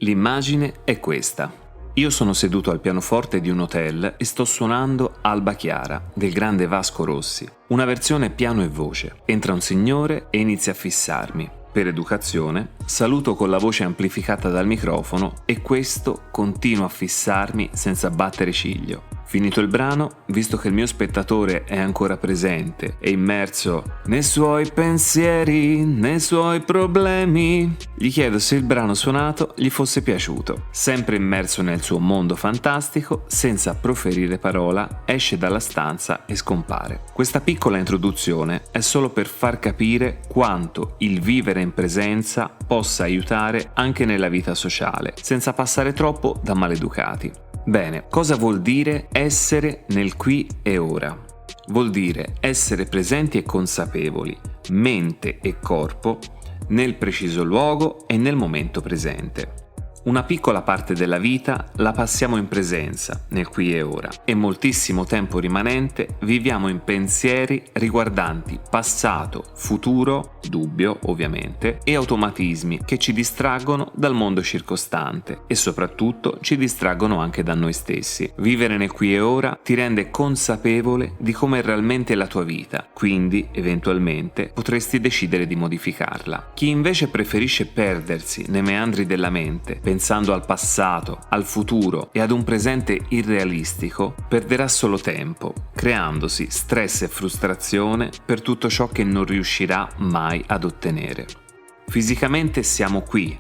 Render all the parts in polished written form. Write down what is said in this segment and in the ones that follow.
L'immagine è questa. Io sono seduto al pianoforte di un hotel e sto suonando Alba Chiara del grande Vasco Rossi, una versione piano e voce. Entra un signore e inizia a fissarmi. Per educazione, saluto con la voce amplificata dal microfono e questo continua a fissarmi senza battere ciglio. Finito il brano, visto che il mio spettatore è ancora presente e immerso nei suoi pensieri, nei suoi problemi, gli chiedo se il brano suonato gli fosse piaciuto. Sempre immerso nel suo mondo fantastico, senza proferire parola, esce dalla stanza e scompare. Questa piccola introduzione è solo per far capire quanto il vivere in presenza possa aiutare anche nella vita sociale, senza passare troppo da maleducati. Bene, cosa vuol dire essere nel qui e ora? Vuol dire essere presenti e consapevoli, mente e corpo, nel preciso luogo e nel momento presente. Una piccola parte della vita la passiamo in presenza, nel qui e ora, e moltissimo tempo rimanente viviamo in pensieri riguardanti passato, futuro, dubbio ovviamente, e automatismi che ci distraggono dal mondo circostante e soprattutto ci distraggono anche da noi stessi. Vivere nel qui e ora ti rende consapevole di come è realmente la tua vita, quindi eventualmente potresti decidere di modificarla. Chi invece preferisce perdersi nei meandri della mente, pensando al passato, al futuro e ad un presente irrealistico, perderà solo tempo, creandosi stress e frustrazione per tutto ciò che non riuscirà mai ad ottenere. Fisicamente siamo qui,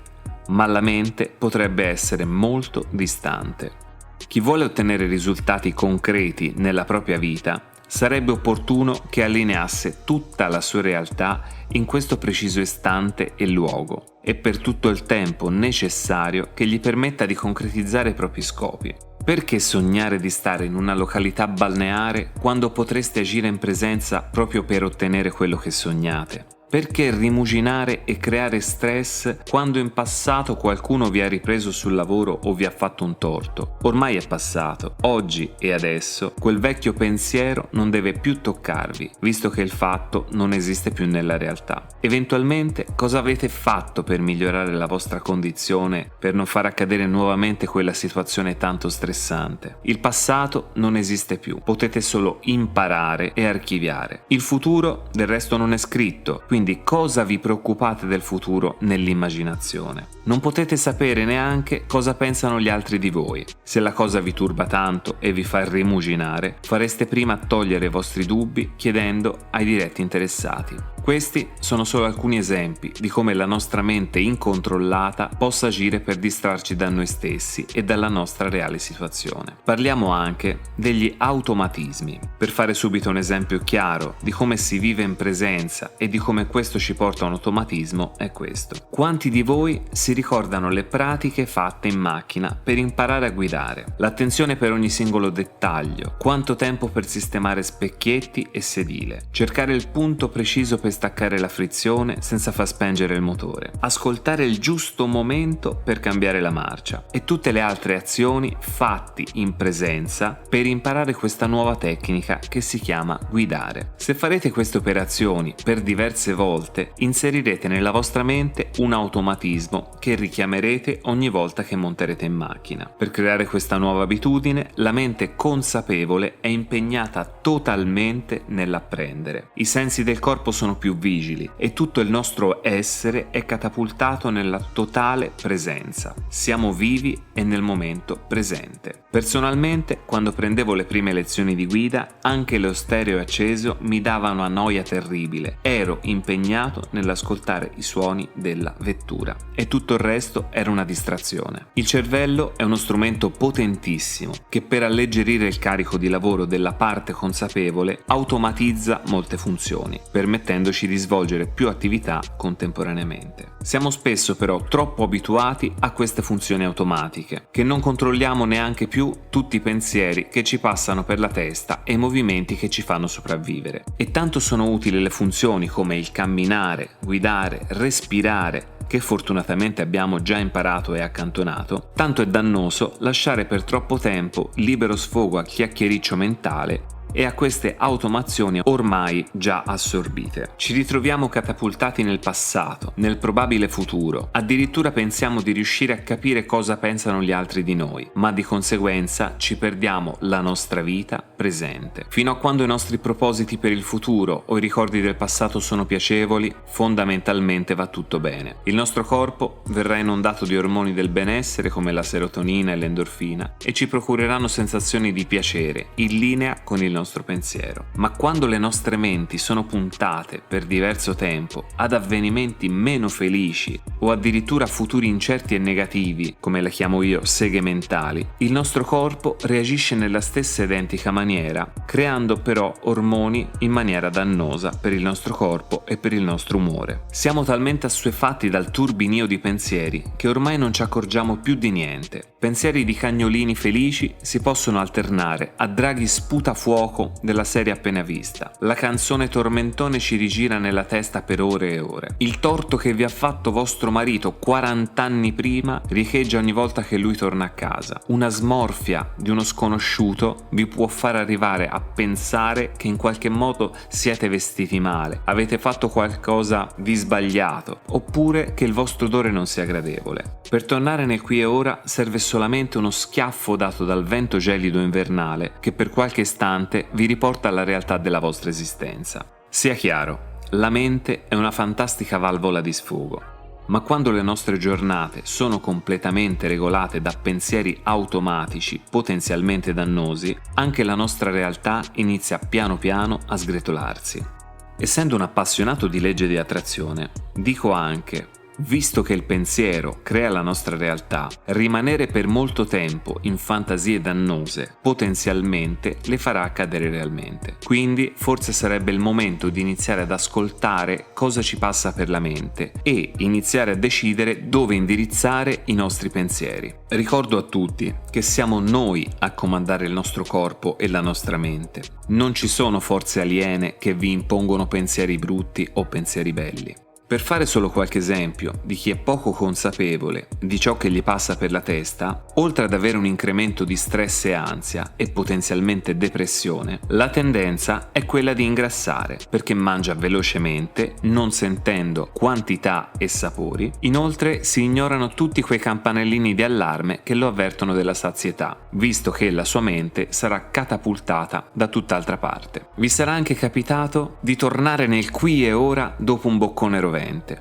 ma la mente potrebbe essere molto distante. Chi vuole ottenere risultati concreti nella propria vita, sarebbe opportuno che allineasse tutta la sua realtà in questo preciso istante e luogo e per tutto il tempo necessario che gli permetta di concretizzare i propri scopi. Perché sognare di stare in una località balneare quando potreste agire in presenza proprio per ottenere quello che sognate? Perché rimuginare e creare stress quando in passato qualcuno vi ha ripreso sul lavoro o vi ha fatto un torto? Ormai è passato. Oggi e adesso quel vecchio pensiero non deve più toccarvi, visto che il fatto non esiste più nella realtà. Eventualmente, cosa avete fatto per migliorare la vostra condizione, per non far accadere nuovamente quella situazione tanto stressante? Il passato non esiste più, potete solo imparare e archiviare. Il futuro, del resto, non è scritto, quindi cosa vi preoccupate del futuro nell'immaginazione? Non potete sapere neanche cosa pensano gli altri di voi. Se la cosa vi turba tanto e vi fa rimuginare, fareste prima a togliere i vostri dubbi chiedendo ai diretti interessati. Questi sono solo alcuni esempi di come la nostra mente incontrollata possa agire per distrarci da noi stessi e dalla nostra reale situazione. Parliamo anche degli automatismi. Per fare subito un esempio chiaro di come si vive in presenza e di come questo ci porta a un automatismo è questo. Quanti di voi si ricordano le pratiche fatte in macchina per imparare a guidare? L'attenzione per ogni singolo dettaglio, quanto tempo per sistemare specchietti e sedile, cercare il punto preciso per staccare la frizione senza far spengere il motore, ascoltare il giusto momento per cambiare la marcia e tutte le altre azioni fatti in presenza per imparare questa nuova tecnica che si chiama guidare. Se farete queste operazioni per diverse volte, inserirete nella vostra mente un automatismo che richiamerete ogni volta che monterete in macchina. Per creare questa nuova abitudine, la mente consapevole è impegnata totalmente nell'apprendere. I sensi del corpo sono più vigili e tutto il nostro essere è catapultato nella totale presenza. Siamo vivi e nel momento presente. Personalmente, quando prendevo le prime lezioni di guida, anche lo stereo acceso mi dava una noia terribile. Ero impegnato nell'ascoltare i suoni della vettura e tutto il resto era una distrazione. Il cervello è uno strumento potentissimo che per alleggerire il carico di lavoro della parte consapevole automatizza molte funzioni, permettendoci di svolgere più attività contemporaneamente. Siamo spesso però troppo abituati a queste funzioni automatiche che non controlliamo neanche più tutti i pensieri che ci passano per la testa e i movimenti che ci fanno sopravvivere. E tanto sono utili le funzioni come il camminare, guidare, respirare, che fortunatamente abbiamo già imparato e accantonato, tanto è dannoso lasciare per troppo tempo libero sfogo al chiacchiericcio mentale e a queste automazioni ormai già assorbite. Ci ritroviamo catapultati nel passato, nel probabile futuro, addirittura pensiamo di riuscire a capire cosa pensano gli altri di noi, ma di conseguenza ci perdiamo la nostra vita presente. Fino a quando i nostri propositi per il futuro o i ricordi del passato sono piacevoli, fondamentalmente va tutto bene. Il nostro corpo verrà inondato di ormoni del benessere come la serotonina e l'endorfina e ci procureranno sensazioni di piacere in linea con il nostro pensiero. Ma quando le nostre menti sono puntate per diverso tempo ad avvenimenti meno felici o addirittura futuri incerti e negativi, come le chiamo io seghe mentali, il nostro corpo reagisce nella stessa identica maniera, creando però ormoni in maniera dannosa per il nostro corpo e per il nostro umore. Siamo talmente assuefatti dal turbinio di pensieri che ormai non ci accorgiamo più di niente. Pensieri di cagnolini felici si possono alternare a draghi sputafuoco della serie appena vista. La canzone tormentone ci rigira nella testa per ore e ore. Il torto che vi ha fatto vostro marito 40 anni prima riecheggia ogni volta che lui torna a casa. Una smorfia di uno sconosciuto vi può far arrivare a pensare che in qualche modo siete vestiti male, avete fatto qualcosa di sbagliato, oppure che il vostro odore non sia gradevole. Per tornare nel qui e ora serve solamente uno schiaffo dato dal vento gelido invernale che per qualche istante vi riporta alla realtà della vostra esistenza. Sia chiaro, la mente è una fantastica valvola di sfogo, ma quando le nostre giornate sono completamente regolate da pensieri automatici potenzialmente dannosi, anche la nostra realtà inizia piano piano a sgretolarsi. Essendo un appassionato di legge di attrazione, dico anche: visto che il pensiero crea la nostra realtà, rimanere per molto tempo in fantasie dannose potenzialmente le farà accadere realmente. Quindi forse sarebbe il momento di iniziare ad ascoltare cosa ci passa per la mente e iniziare a decidere dove indirizzare i nostri pensieri. Ricordo a tutti che siamo noi a comandare il nostro corpo e la nostra mente. Non ci sono forze aliene che vi impongono pensieri brutti o pensieri belli. Per fare solo qualche esempio di chi è poco consapevole di ciò che gli passa per la testa, oltre ad avere un incremento di stress e ansia e potenzialmente depressione, la tendenza è quella di ingrassare perché mangia velocemente, non sentendo quantità e sapori. Inoltre si ignorano tutti quei campanellini di allarme che lo avvertono della sazietà, visto che la sua mente sarà catapultata da tutt'altra parte. Vi sarà anche capitato di tornare nel qui e ora dopo un boccone rovente.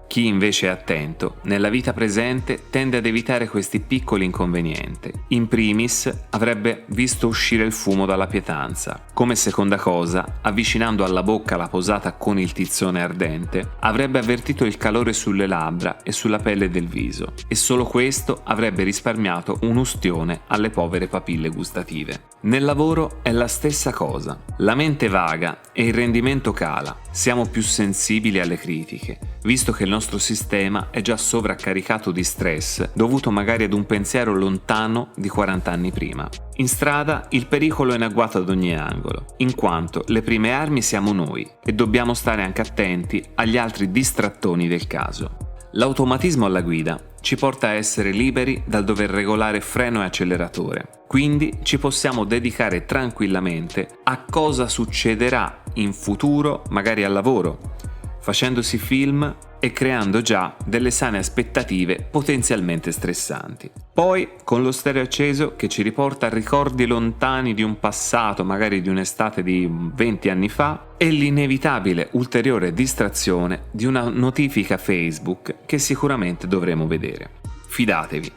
Chi invece è attento, nella vita presente tende ad evitare questi piccoli inconvenienti. In primis, avrebbe visto uscire il fumo dalla pietanza. Come seconda cosa, avvicinando alla bocca la posata con il tizzone ardente, avrebbe avvertito il calore sulle labbra e sulla pelle del viso, e solo questo avrebbe risparmiato un'ustione alle povere papille gustative. Nel lavoro è la stessa cosa. La mente vaga e il rendimento cala. Siamo più sensibili alle critiche, visto che il nostro sistema è già sovraccaricato di stress dovuto magari ad un pensiero lontano di 40 anni prima. In strada il pericolo è in agguato ad ogni angolo, in quanto le prime armi siamo noi e dobbiamo stare anche attenti agli altri distrattoni del caso. L'automatismo alla guida ci porta a essere liberi dal dover regolare freno e acceleratore, quindi ci possiamo dedicare tranquillamente a cosa succederà in futuro, magari al lavoro, facendosi film e creando già delle sane aspettative potenzialmente stressanti. Poi, con lo stereo acceso che ci riporta a ricordi lontani di un passato, magari di un'estate di 20 anni fa, e l'inevitabile ulteriore distrazione di una notifica Facebook che sicuramente dovremo vedere. Fidatevi,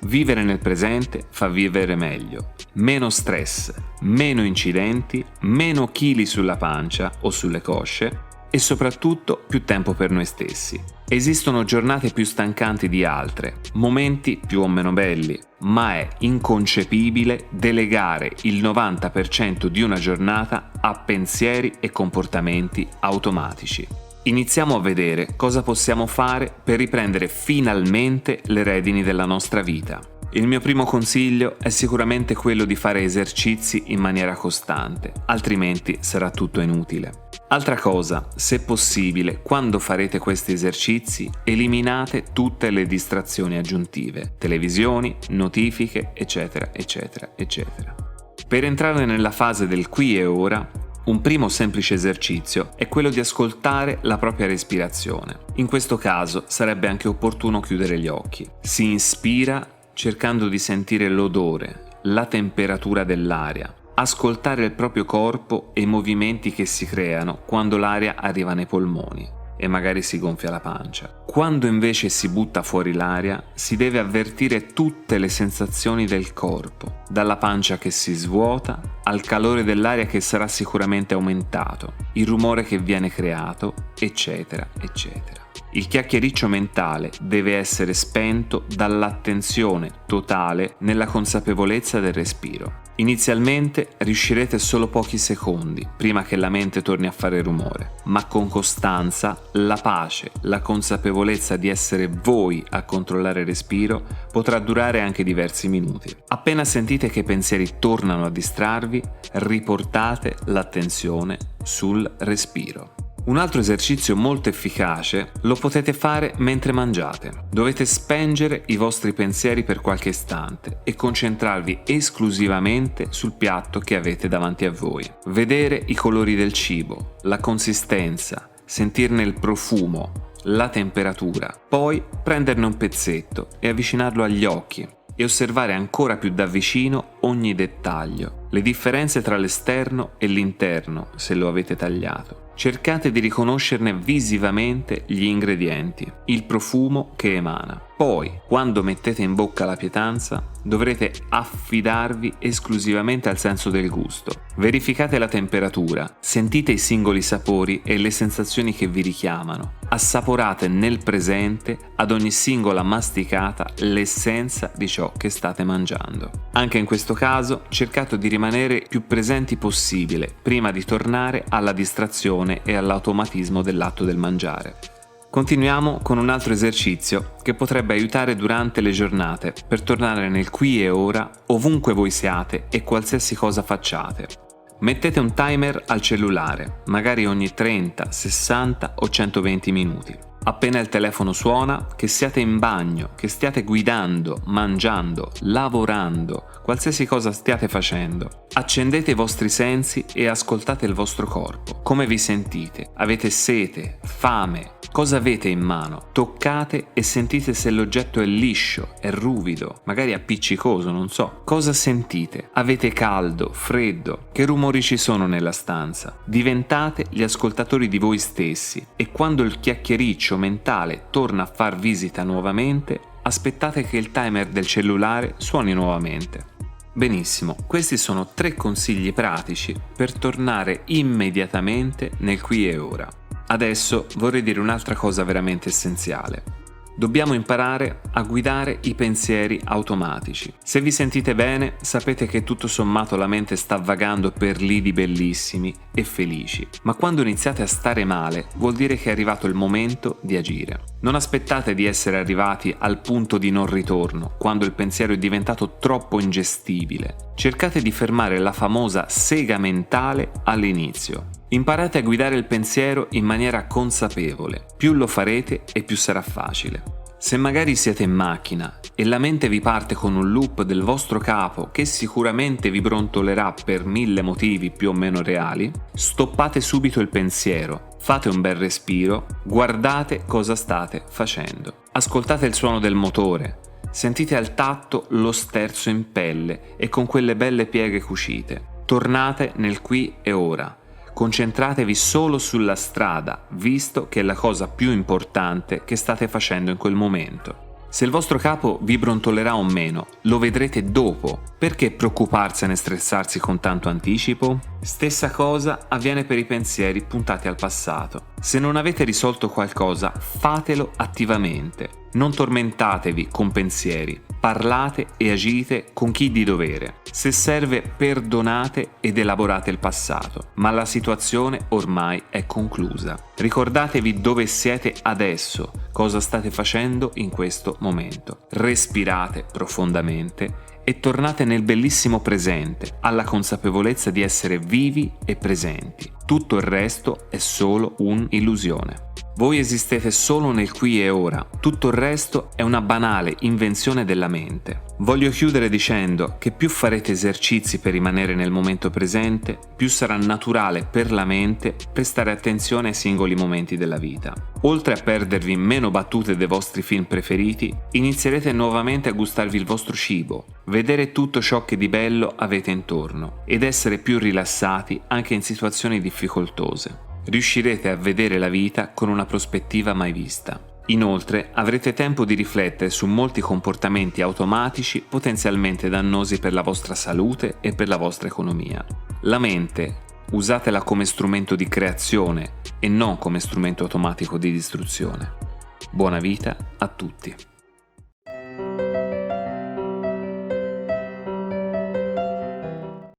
vivere nel presente fa vivere meglio. Meno stress, meno incidenti, meno chili sulla pancia o sulle cosce, e soprattutto più tempo per noi stessi. Esistono giornate più stancanti di altre, momenti più o meno belli, ma è inconcepibile delegare il 90% di una giornata a pensieri e comportamenti automatici. Iniziamo a vedere cosa possiamo fare per riprendere finalmente le redini della nostra vita. Il mio primo consiglio è sicuramente quello di fare esercizi in maniera costante, altrimenti sarà tutto inutile. Altra cosa, se possibile, quando farete questi esercizi, eliminate tutte le distrazioni aggiuntive, televisioni, notifiche, eccetera, eccetera, eccetera. Per entrare nella fase del qui e ora, Un primo semplice esercizio è quello di ascoltare la propria respirazione. In questo caso sarebbe anche opportuno chiudere gli occhi. Si inspira cercando di sentire l'odore, la temperatura dell'aria, ascoltare il proprio corpo e i movimenti che si creano quando l'aria arriva nei polmoni e magari si gonfia la pancia. Quando invece si butta fuori l'aria, si deve avvertire tutte le sensazioni del corpo, dalla pancia che si svuota al calore dell'aria che sarà sicuramente aumentato, il rumore che viene creato, eccetera, eccetera. Il chiacchiericcio mentale deve essere spento dall'attenzione totale nella consapevolezza del respiro. Inizialmente riuscirete solo pochi secondi prima che la mente torni a fare rumore, ma con costanza la pace, la consapevolezza di essere voi a controllare il respiro potrà durare anche diversi minuti. Appena sentite che i pensieri tornano a distrarvi, riportate l'attenzione sul respiro. Un altro esercizio molto efficace lo potete fare mentre mangiate. Dovete spengere i vostri pensieri per qualche istante e concentrarvi esclusivamente sul piatto che avete davanti a voi. Vedere i colori del cibo, la consistenza, sentirne il profumo, la temperatura. Poi prenderne un pezzetto e avvicinarlo agli occhi e osservare ancora più da vicino ogni dettaglio, le differenze tra l'esterno e l'interno se lo avete tagliato. Cercate di riconoscerne visivamente gli ingredienti, il profumo che emana. Poi, quando mettete in bocca la pietanza, dovrete affidarvi esclusivamente al senso del gusto. Verificate la temperatura, sentite i singoli sapori e le sensazioni che vi richiamano. Assaporate nel presente, ad ogni singola masticata, l'essenza di ciò che state mangiando. Anche in questo caso, cercate di rimanere più presenti possibile prima di tornare alla distrazione e all'automatismo dell'atto del mangiare. Continuiamo con un altro esercizio che potrebbe aiutare durante le giornate per tornare nel qui e ora ovunque voi siate e qualsiasi cosa facciate. Mettete un timer al cellulare, magari ogni 30, 60 o 120 minuti. Appena il telefono suona, che siate in bagno, che stiate guidando, mangiando, lavorando, qualsiasi cosa stiate facendo. Accendete i vostri sensi e ascoltate il vostro corpo. Come vi sentite? Avete sete? Fame? Cosa avete in mano? Toccate e sentite se l'oggetto è liscio, è ruvido, magari appiccicoso, non so. Cosa sentite? Avete caldo, freddo? Che rumori ci sono nella stanza? Diventate gli ascoltatori di voi stessi e quando il chiacchiericcio mentale torna a far visita nuovamente, aspettate che il timer del cellulare suoni nuovamente. Benissimo, questi sono 3 consigli pratici per tornare immediatamente nel qui e ora. Adesso vorrei dire un'altra cosa veramente essenziale. Dobbiamo imparare a guidare i pensieri automatici. Se vi sentite bene, sapete che tutto sommato la mente sta vagando per lidi bellissimi e felici. Ma quando iniziate a stare male, vuol dire che è arrivato il momento di agire. Non aspettate di essere arrivati al punto di non ritorno, quando il pensiero è diventato troppo ingestibile. Cercate di fermare la famosa sega mentale all'inizio. Imparate a guidare il pensiero in maniera consapevole. Più lo farete e più sarà facile. Se magari siete in macchina e la mente vi parte con un loop del vostro capo che sicuramente vi brontolerà per 1000 motivi più o meno reali, stoppate subito il pensiero, fate un bel respiro, guardate cosa state facendo. Ascoltate il suono del motore, sentite al tatto lo sterzo in pelle e con quelle belle pieghe cucite. Tornate nel qui e ora. Concentratevi solo sulla strada, visto che è la cosa più importante che state facendo in quel momento. Se il vostro capo vi brontolerà o meno, lo vedrete dopo. Perché preoccuparsene e stressarsi con tanto anticipo? Stessa cosa avviene per i pensieri puntati al passato. Se non avete risolto qualcosa, fatelo attivamente. Non tormentatevi con pensieri, parlate e agite con chi di dovere. Se serve, perdonate ed elaborate il passato, ma la situazione ormai è conclusa. Ricordatevi dove siete adesso, cosa state facendo in questo momento. Respirate profondamente e tornate nel bellissimo presente, alla consapevolezza di essere vivi e presenti. Tutto il resto è solo un'illusione. Voi esistete solo nel qui e ora, tutto il resto è una banale invenzione della mente. Voglio chiudere dicendo che più farete esercizi per rimanere nel momento presente, più sarà naturale per la mente prestare attenzione ai singoli momenti della vita. Oltre a perdervi meno battute dei vostri film preferiti, inizierete nuovamente a gustarvi il vostro cibo, vedere tutto ciò che di bello avete intorno ed essere più rilassati anche in situazioni difficoltose. Riuscirete a vedere la vita con una prospettiva mai vista. Inoltre avrete tempo di riflettere su molti comportamenti automatici potenzialmente dannosi per la vostra salute e per la vostra economia. La mente, usatela come strumento di creazione e non come strumento automatico di distruzione. Buona vita a tutti.